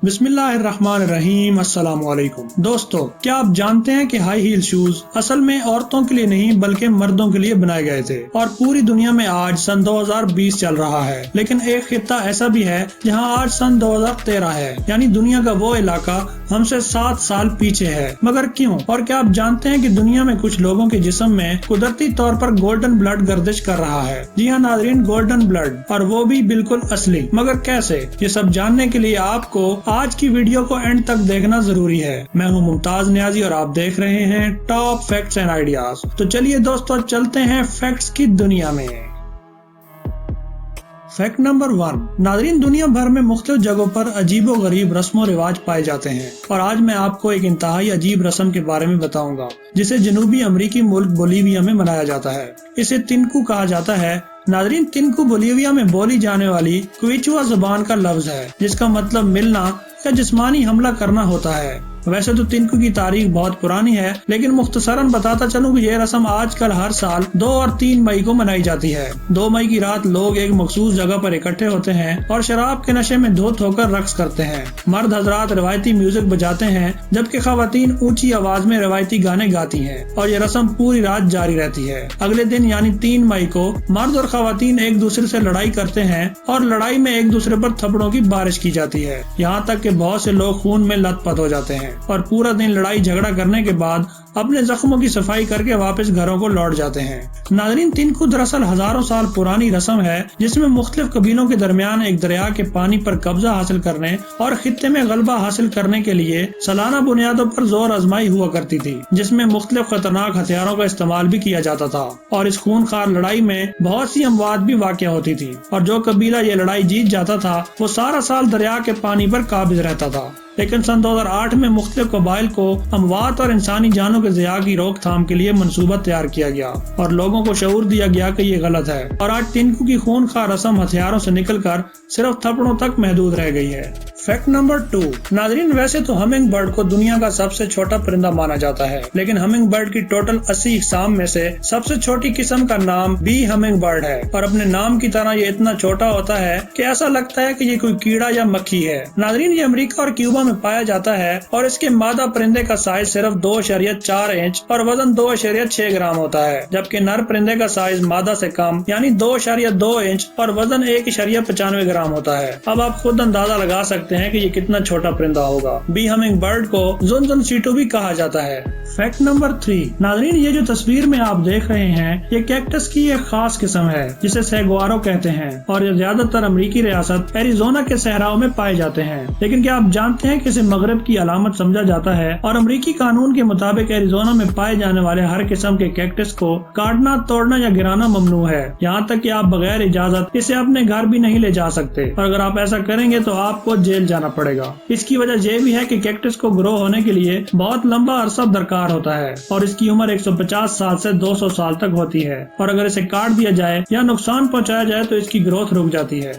बिस्मिल्लाहिर्रहमानिर्रहीम। अस्सलाम वालेकुम दोस्तों, क्या आप जानते हैं कि हाई हील शूज असल में औरतों के लिए नहीं बल्कि मर्दों के लिए बनाए गए थे और पूरी दुनिया में आज सन 2020 चल रहा है। लेकिन एक खित्ता ऐसा भी है जहां आज सन 2013 है, यानी दुनिया का वो इलाका हमसे 7 साल पीछे है। मगर क्यों? और क्या आप जानते हैं कि दुनिया में कुछ लोगों के जिस्म में कुदरती तौर पर गोल्डन ब्लड गर्दिश कर रहा है? जी हाँ नाज़रीन, गोल्डन ब्लड, और वो भी बिल्कुल असली। मगर कैसे? ये सब जानने के लिए आपको आज की वीडियो को एंड तक देखना जरूरी है। मैं हूँ मुमताज नियाजी और आप देख रहे हैं टॉप फैक्ट्स एंड आइडियाज। तो चलिए दोस्तों, चलते हैं फैक्ट्स की दुनिया में। Fact number 1। नाज़रीन, दुनिया भर में मुख्तलिफ जगहों पर अजीबो गरीब रस्मों रिवाज पाए जाते हैं और आज मैं आपको एक इंतहाई अजीब रस्म के बारे में बताऊंगा जिसे जनूबी अमरीकी मुल्क बोलीविया में मनाया जाता है। इसे तिनकू कहा जाता है। नाज़रीन, तिनकू बोलीविया में बोली जाने वाली क्विचुआ जुबान का लफ्ज है जिसका मतलब मिलना या जिस्मानी हमला करना होता है। वैसे तो तिनकू की तारीख बहुत पुरानी है, लेकिन मुख्तसरन बताता चलूं कि यह रस्म आजकल हर साल 2 और 3 मई को मनाई जाती है। 2 मई की रात लोग एक मखसूस जगह पर इकट्ठे होते हैं और शराब के नशे में धुत होकर रक्स करते हैं। मर्द हजरात रवायती म्यूजिक बजाते हैं जबकि खवातीन ऊंची आवाज में रवायती गाने गाती हैं और ये रस्म पूरी रात जारी रहती है। अगले दिन यानी 3 मई को मर्द और खवातीन एक दूसरे से लड़ाई करते हैं और लड़ाई में एक दूसरे पर थप्पड़ों की बारिश की जाती है, यहाँ तक कि बहुत से लोग खून में लथपथ हो जाते हैं और पूरा दिन लड़ाई झगड़ा करने के बाद अपने जख्मों की सफाई करके वापस घरों को लौट जाते हैं। नाज़रीन, तिनकू दरअसल हजारों साल पुरानी रस्म है जिसमें मुख्तलिफ कबीलों के दरमियान एक दरिया के पानी पर कब्जा हासिल करने और खित्ते में गलबा हासिल करने के लिए सालाना बुनियादों पर जोर आजमाई हुआ करती थी, जिसमें मुख्तलिफ खतरनाक हथियारों का इस्तेमाल भी किया जाता था और इस खूनखार लड़ाई में बहुत सी अमवात भी वाक़या होती थी और जो कबीला ये लड़ाई जीत जाता था वो सारा साल दरिया के पानी पर काबिज रहता था। लेकिन सन 2008 में मुख्तलिफ कबाइल को अमवात और इंसानी जानों के ज़िया की रोकथाम के लिए मंसूबा तैयार किया गया और लोगों को शऊर दिया गया कि ये गलत है और आज तिनकू की खूनखार रस्म हथियारों से निकलकर सिर्फ थप्पड़ों तक महदूद रह गई है। Fact number 2। नाज़रीन, वैसे तो हमिंग बर्ड को दुनिया का सबसे छोटा परिंदा माना जाता है, लेकिन हमिंग बर्ड की टोटल 80 इकसाम में से सबसे छोटी किस्म का नाम बी हमिंग बर्ड है और अपने नाम की तरह ये इतना छोटा होता है कि ऐसा लगता है कि ये कोई कीड़ा या मक्खी है। नाज़रीन, ये अमेरिका और क्यूबा में पाया जाता है और इसके मादा परिंदे का साइज सिर्फ 2.4 इंच और वजन 2.6 ग्राम होता है, जबकि नर परिंदे का साइज मादा से कम यानी 2.2 इंच और वजन 1.95 ग्राम होता है। अब आप खुद अंदाजा लगा सकते हैं कि ये कितना छोटा परिंदा होगा। बी हमिंग बर्ड को जुनजुन सीटू भी कहा जाता है। Fact number 3। नाज़रीन, ये जो तस्वीर में आप देख रहे हैं ये कैक्टस की एक खास किस्म है जिसे सैगवारो कहते हैं और ये ज्यादातर अमेरिकी रियासत एरिजोना के सहराओं में पाए जाते हैं। लेकिन क्या आप जानते हैं कि इसे मगरब की अलामत समझा जाता है और अमेरिकी कानून के मुताबिक एरिजोना में पाए जाने वाले हर किस्म के कैक्टस को काटना, तोड़ना या गिराना ममनू है, यहाँ तक कि आप बगैर इजाजत इसे अपने घर भी नहीं ले जा सकते और अगर आप ऐसा करेंगे तो आपको जेल जाना पड़ेगा। इसकी वजह यह भी है कि कैक्टस को ग्रो होने के लिए बहुत लंबा अरसा दरकार होता है और इसकी उम्र 150 साल से 200 साल तक होती है और अगर इसे काट दिया जाए या नुकसान पहुंचाया जाए तो इसकी ग्रोथ रुक जाती है।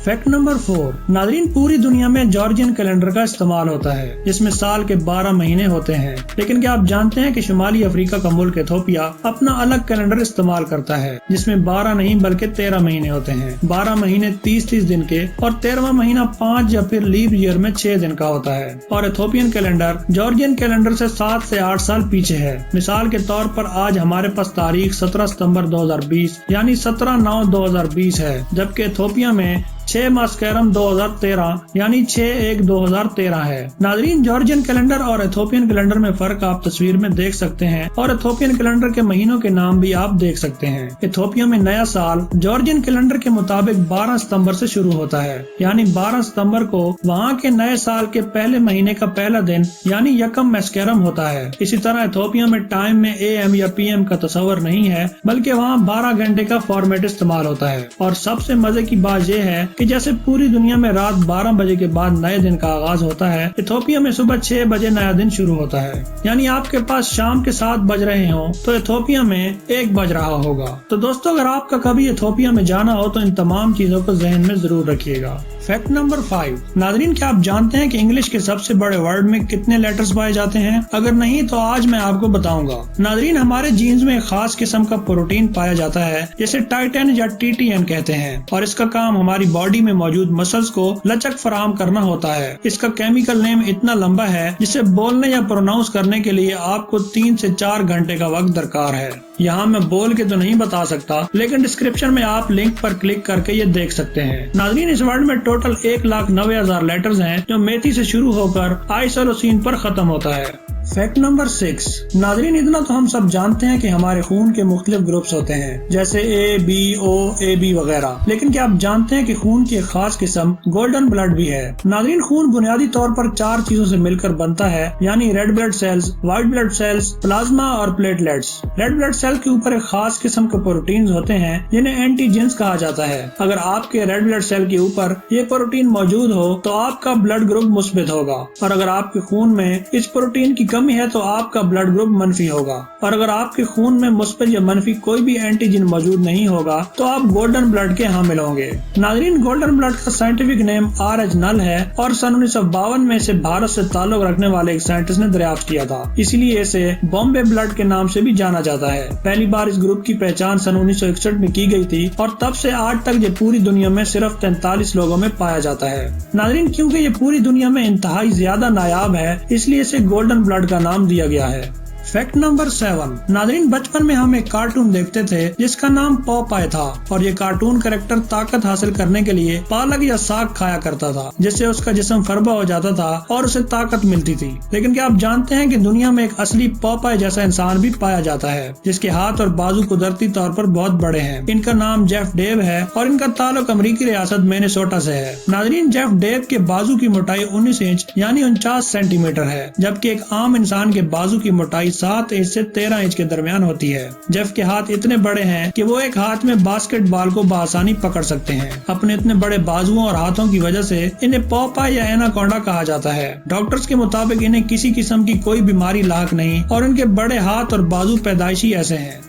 Fact number 4। नाज़रीन, पूरी दुनिया में जॉर्जियन कैलेंडर का इस्तेमाल होता है जिसमें साल के 12 महीने होते हैं, लेकिन क्या आप जानते हैं कि शुमाली अफ्रीका का मुल्क इथियोपिया अपना अलग कैलेंडर इस्तेमाल करता है जिसमें 12 नहीं बल्कि 13 महीने होते हैं। 12 महीने 30 दिन के और 13वां महीना 5 या फिर लीप ईयर में 6 दिन का होता है और इथियोपियन कैलेंडर जॉर्जियन कैलेंडर से 7 से 8 साल पीछे है। मिसाल के तौर पर आज हमारे पास तारीख 17 सितंबर 2020 यानी 17/9/2020 है, जबकि इथियोपिया में 6 मास्करम 2013 यानी 6/1/2013 है। नाज़रीन, जॉर्जियन कैलेंडर और इथियोपियन कैलेंडर में फर्क आप तस्वीर में देख सकते हैं और इथियोपियन कैलेंडर के महीनों के नाम भी आप देख सकते हैं। इथियोपिया में नया साल जॉर्जियन कैलेंडर के मुताबिक 12 सितंबर से शुरू होता है, यानी 12 सितंबर को वहाँ के नए साल के पहले महीने का पहला दिन यानी यकम मास्करम होता है। इसी तरह इथियोपिया में टाइम में AM या PM का तस्वर नहीं है, बल्कि वहाँ 12 घंटे का फॉर्मेट इस्तेमाल होता है और सबसे मजे की बात यह है कि जैसे पूरी दुनिया में रात 12 बजे के बाद नए दिन का आगाज होता है, इथोपिया में सुबह 6 बजे नया दिन शुरू होता है। यानी आपके पास शाम के 7 बज रहे हो तो इथोपिया में 1 बज रहा होगा। तो दोस्तों, अगर आपका कभी इथोपिया में जाना हो तो इन तमाम चीजों को जहन में जरूर रखिएगा। Fact number 5। नाज़रीन, क्या आप जानते हैं कि इंग्लिश के सबसे बड़े वर्ड में कितने लेटर्स पाए जाते हैं? अगर नहीं तो आज मैं आपको बताऊंगा। नाज़रीन, हमारे जीन्स में एक खास किस्म का प्रोटीन पाया जाता है जिसे टाइटन या टीटीएन कहते हैं, और इसका काम हमारी बॉडी में मौजूद मसल्स को लचक फराहम करना होता है। इसका केमिकल नेम इतना लंबा है जिसे बोलने या प्रोनाउंस करने के लिए आपको 3 से 4 घंटे का वक्त दरकार है। यहाँ मैं बोल के तो नहीं बता सकता, लेकिन डिस्क्रिप्शन में आप लिंक पर क्लिक करके ये देख सकते हैं। नाज़रीन, इस वर्ड में टोटल 1,90,000 लेटर्स हैं जो मेथी से शुरू होकर आइसोलोसीन पर खत्म होता है। Fact number 6। नाज़रीन, इतना तो हम सब जानते हैं कि हमारे खून के मुख्तलिफ ग्रुप्स होते हैं, जैसे ए, बी, ओ, ए बी वगैरह। लेकिन क्या आप जानते हैं कि खून की एक खास किस्म गोल्डन ब्लड भी है? नाज़रीन, खून बुनियादी तौर पर 4 चीजों से मिलकर बनता है, यानी red blood cells, white blood cells, plasma और प्लेटलेट्स। रेड ब्लड सेल के ऊपर एक खास किस्म के प्रोटीन होते हैं जिन्हें एंटीजेंस कहा जाता है। अगर आपके रेड ब्लड सेल के ऊपर ये प्रोटीन मौजूद हो तो आपका ब्लड ग्रुप मुस्बित होगा, और अगर आपके खून में इस प्रोटीन की कमी है तो आपका ब्लड ग्रुप मनफी होगा। और अगर आपके खून में मुस्बित या मनफी कोई भी एंटीजन मौजूद नहीं होगा तो आप गोल्डन ब्लड के हामिल होंगे। नाज़रीन, गोल्डन ब्लड का साइंटिफिक नेम RH नल है और सन 1952 में इसे भारत से ताल्लुक रखने वाले एक साइंटिस्ट ने दरियाफ्त किया था, इसलिए इसे बॉम्बे ब्लड के नाम से भी जाना जाता है। पहली बार इस ग्रुप की पहचान सन 1961 में की गई थी और तब से आज तक ये पूरी दुनिया में सिर्फ 43 लोगों में पाया जाता है। नाज़रीन, क्योंकि ये पूरी दुनिया में इंतहाई ज्यादा नायाब है, इसलिए इसे गोल्डन ब्लड का नाम दिया गया है। Fact number 7। नाज़रीन, बचपन में हम एक कार्टून देखते थे जिसका नाम पॉपाय था, और ये कार्टून कैरेक्टर ताकत हासिल करने के लिए पालक या साग खाया करता था, जिससे उसका जिस्म फरबा हो जाता था और उसे ताकत मिलती थी। लेकिन क्या आप जानते हैं कि दुनिया में एक असली पॉपाय जैसा इंसान भी पाया जाता है, जिसके हाथ और बाजू कुदरती तौर पर बहुत बड़े हैं। इनका नाम जेफ डेव है और इनका ताल्लुक अमेरिकी रियासत मिनेसोटा से है। नाज़रीन, जेफ डेव के बाजू की मोटाई 19 इंच यानी 49 सेंटीमीटर है, जबकि एक आम इंसान के बाजू की मोटाई 7 इंच से 13 इंच के दरमियान होती है। जेफ के हाथ इतने बड़े हैं कि वो एक हाथ में बास्केटबॉल को बआसानी पकड़ सकते हैं। अपने इतने बड़े बाजुओं और हाथों की वजह से इन्हें पॉपाय या एनाकोंडा कहा जाता है। डॉक्टर्स के मुताबिक इन्हें किसी किस्म की कोई बीमारी लाक नहीं और इनके बड़े हाथ और बाजू पैदाइशी ऐसे हैं।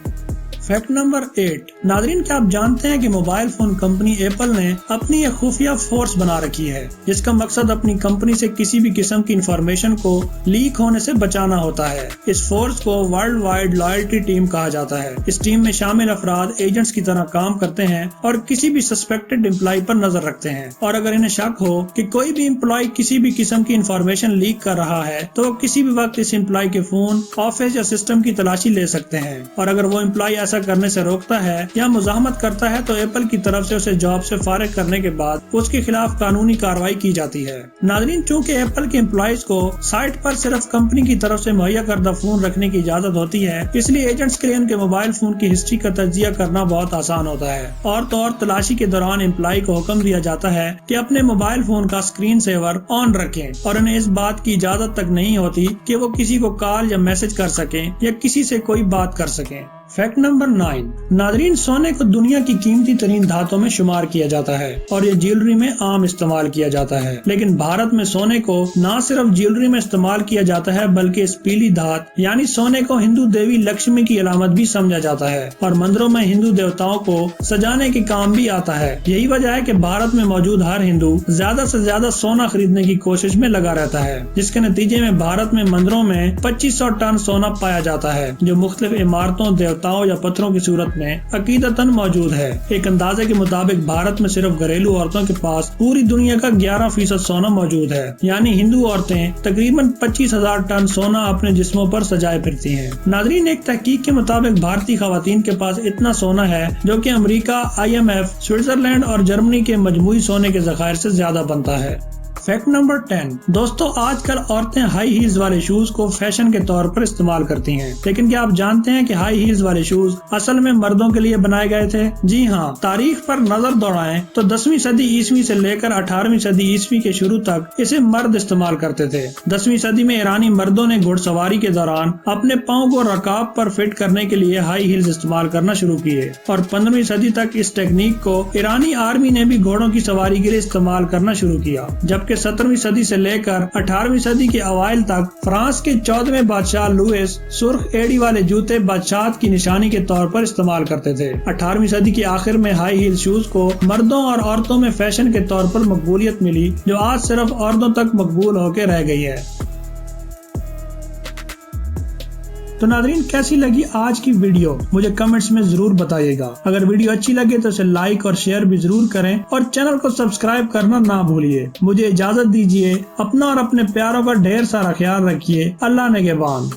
Fact number 8। नाज़रीन, क्या आप जानते हैं कि मोबाइल फोन कंपनी एप्पल ने अपनी एक खुफिया फोर्स बना रखी है, जिसका मकसद अपनी कंपनी से किसी भी किस्म की इंफॉर्मेशन को लीक होने से बचाना होता है। इस फोर्स को वर्ल्ड वाइड लॉयल्टी टीम कहा जाता है। इस टीम में शामिल अफराद एजेंट्स की तरह काम करते हैं और किसी भी सस्पेक्टेड एम्प्लॉय पर नजर रखते हैं, और अगर इन्हें शक हो कि कोई भी एम्प्लॉय किसी भी किस्म की इंफॉर्मेशन लीक कर रहा है तो वो किसी भी वक्त इस एम्प्लॉय के फोन, ऑफिस या सिस्टम की तलाशी ले सकते हैं, और अगर वो एम्प्लॉय ऐसा करने से रोकता है या मुजाहमत करता है तो एप्पल की तरफ से उसे जॉब से फारिग करने के बाद उसके खिलाफ कानूनी कार्रवाई की जाती है। नाज़रीन, चूंकि एप्पल के एम्प्लॉयज को साइट पर सिर्फ कंपनी की तरफ से मुहैया करदा फोन रखने की इजाजत होती है, इसलिए एजेंट्स के लिए उनके मोबाइल फोन की हिस्ट्री का तज्जिया करना बहुत आसान होता है। और तो और तलाशी के दौरान एम्प्लॉय को हुक्म दिया जाता है कि अपने मोबाइल फोन का स्क्रीन सेवर ऑन रखें, और उन्हें इस बात की इजाजत तक नहीं होती कि वो किसी को कॉल या मैसेज कर सकें या किसी से कोई बात कर सकें। Fact number 9। नाज़रीन, सोने को दुनिया की कीमती तरीन धातों में शुमार किया जाता है और ये ज्वेलरी में आम इस्तेमाल किया जाता है, लेकिन भारत में सोने को न सिर्फ ज्वेलरी में इस्तेमाल किया जाता है बल्कि इस पीली धात यानी सोने को हिंदू देवी लक्ष्मी की अलामत भी समझा जाता है और मंदिरों में हिंदू देवताओं को सजाने के काम भी आता है। यही वजह है कि भारत में मौजूद हर हिंदू ज्यादा से ज्यादा सोना खरीदने की कोशिश में लगा रहता है, जिसके नतीजे में भारत में मंदिरों में 2500 टन सोना पाया जाता है, जो मुख्तलिफ इमारतों, देवताओं या पत्थरों की सूरत में अकीदतन मौजूद है। एक अंदाजे के मुताबिक भारत में सिर्फ घरेलू औरतों के पास पूरी दुनिया का 11% सोना मौजूद है, यानी हिंदू औरतें तकरीबन 25,000 टन सोना अपने जिस्मों पर सजाए फिरती हैं। नाज़रीन, एक तहकीक के मुताबिक भारतीय खवातीन के पास इतना सोना है जो कि अमेरिका, IMF, स्विट्जरलैंड और जर्मनी के मजमूई सोने के ज़खायर से ज्यादा बनता है। Fact number 10। दोस्तों, आजकल औरतें हाई हील्स वाले शूज को फैशन के तौर पर इस्तेमाल करती हैं, लेकिन क्या आप जानते हैं कि हाई हील्स वाले शूज असल में मर्दों के लिए बनाए गए थे? जी हाँ, तारीख पर नजर दौड़ाएं तो 10वीं सदी ईस्वी से लेकर 18वीं सदी ईस्वी के शुरू तक इसे मर्द इस्तेमाल करते थे। 10वीं सदी में ईरानी मर्दों ने घुड़सवारी के दौरान अपने पाँव को रकाब पर फिट करने के लिए हाई हील्स इस्तेमाल करना शुरू किए और 15वीं सदी तक इस टेक्निक को ईरानी आर्मी ने भी घोड़ों की सवारी के लिए इस्तेमाल करना शुरू किया, जबकि 17वीं सदी से लेकर 18वीं सदी के अवाइल तक फ्रांस के 14वें बादशाह लुइस सुर्ख एड़ी वाले जूते बादशाह की निशानी के तौर पर इस्तेमाल करते थे। 18वीं सदी के आखिर में हाई हील शूज को मर्दों और औरतों में फैशन के तौर पर मकबूलियत मिली, जो आज सिर्फ औरतों तक मकबूल होकर रह गई है। तो नाज़रीन, कैसी लगी आज की वीडियो मुझे कमेंट्स में जरूर बताइएगा। अगर वीडियो अच्छी लगे तो इसे लाइक और शेयर भी जरूर करें और चैनल को सब्सक्राइब करना ना भूलिए। मुझे इजाजत दीजिए। अपना और अपने प्यारों का ढेर सारा ख्याल रखिए। अल्लाह ने के बाद।